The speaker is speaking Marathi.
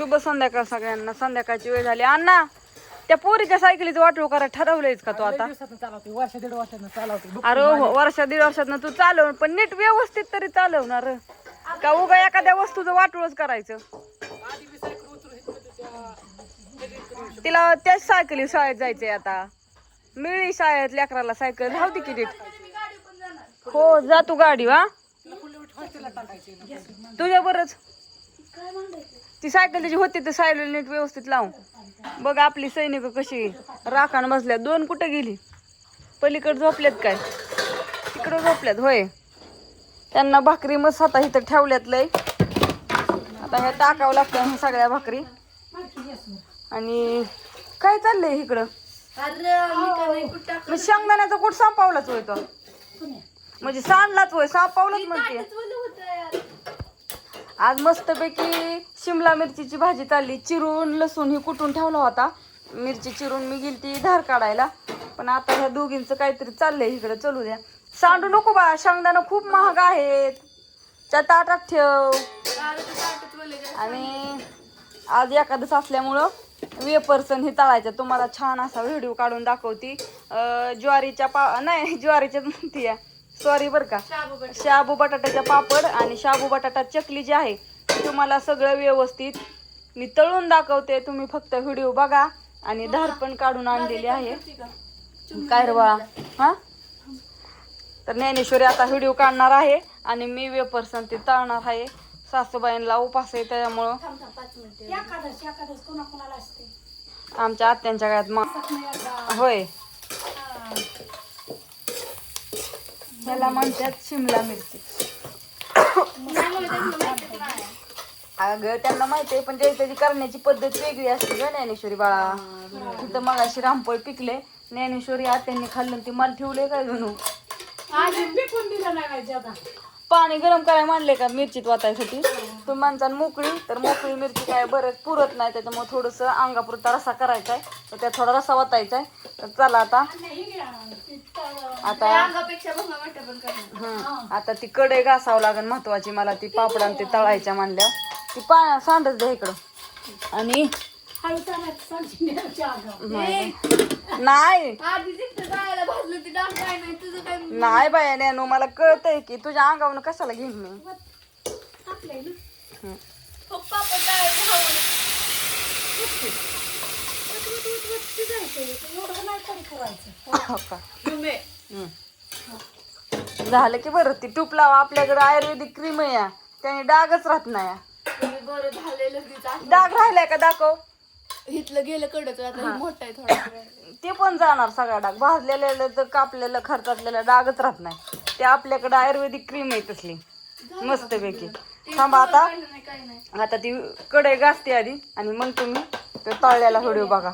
शुभ संध्याकाळ सगळ्यांना. संध्याकाळची वेळ झाली. अण्णा त्या पोरीच्या सायकलीचं वाटोळ करा ठरवलंयच का तू आता? वर्ष दीड वर्षानं चालवते. अरे हो, वर्ष दीड वर्षात तू चालव, पण नीट व्यवस्थित तरी चालवणार का उगा एखाद्या वस्तूचं वाटोळच करायचं? तिला त्याच सायकली शाळेत जायचंय आता. मिळली शाळेत लेकराला सायकल, राहू दे की नीट. हो जा तू गाडी वा तुझ्या बरच. ती सायकल त्याची होती तर सायकल नीट व्यवस्थित लावू. बघ आपली सैनिक कशी राखान बसल्यात. दोन कुठे गेली? पलीकडे झोपल्यात काय? तिकडं झोपल्यात होय. त्यांना भाकरी मस्त आता इथं ठेवल्यात लय. आता हे टाकावं लागतं ह्या सगळ्या भाकरी. आणि काय चाललंय इकडं? मग शेंगदाण्याचा कुठ संपावलाच होय तो? म्हणजे सांडलाच होय, संपावलाच म्हणते. आज मस्तपैकी शिमला मिरचीची भाजी चालली. चिरून लसूण ही कुटून ठेवला होता. मिरची चिरून मी गेलती धार काढायला. पण आता ह्या दोघींचं काहीतरी चाललंय इकडं. चलू द्या. सांडू नको बा, शेंगदाणा खूप महाग आहेत. त्या ताटात ठेव. आणि आज एकादश असल्यामुळं वेपर्सन हे तळायचं. तुम्हाला छान असा व्हिडिओ काढून दाखवती. ज्वारीच्या नाही ज्वारीच्याच म्हणती या, सॉरी बरं का, शाबू बटाट्याच्या पापड आणि शाबू बटाटा चकली जी आहे तुम्हाला सगळं व्यवस्थित मी तळून दाखवते. तुम्ही फक्त व्हिडिओ बघा. आणि धार पण काढून आणलेली आहे. काय रे बाळा? हा, तर ज्ञानेश्वरी आता व्हिडिओ काढणार आहे आणि मी वेपर्सन ते तळणार आहे. सासूबाईंना उपास आहे त्यामुळं आमच्या आत्यांच्या गळ्यात होय. ह्याला म्हणतात शिमला मिरची. अगं त्यांना माहिती आहे, पण त्याची करण्याची पद्धत वेगळी असते ग ज्ञानेश्वरी बाळा. तिथं मग अशी रामफळ पिकले. ज्ञानेश्वरी आत्यांनी खाल्लं ती मला ठेवले काय जणू. पाणी गरम करायला मांडले का मिरचीत वाटायसाठी. तुम्ही माणसा मोकळी, तर मोकळी मिरची काय बरं पुरत नाही. त्याच्यामुळे थोडंसं अंगापुरता रसा करायचा आहे. तर त्यात थोडा रसा वाटायचा आहे. तर चला आता आता ती कढई घासावं लागेल महत्वाची मला. ती पापडान ते तळायच्या मांडल्या. ती सांडच द्या इकडं. आणि नाही नाही बाया नॅनो, मला कळतंय की तुझ्या अंगावरून कशाला घेईन मी. झालं की बरं. ती टूप लावा. आपल्याकडे आयुर्वेदिक क्रीम आहे या, त्याने डागच राहत नाही. डाग राहिलाय का दाखव. इथलं गेलं कडक मोठा आहे थोडा. ते पण जाणार सगळा डाग. भाजलेलं तर कापलेलं खर्चातलेलं डागच राहत नाही. ते आपल्याकडे आयुर्वेदिक क्रीम आहे तसली मस्तपैकी. थांबा आता. आता ती कढई घासते आधी आणि मग तुम्ही तर तळल्याला व्हिडिओ बघा.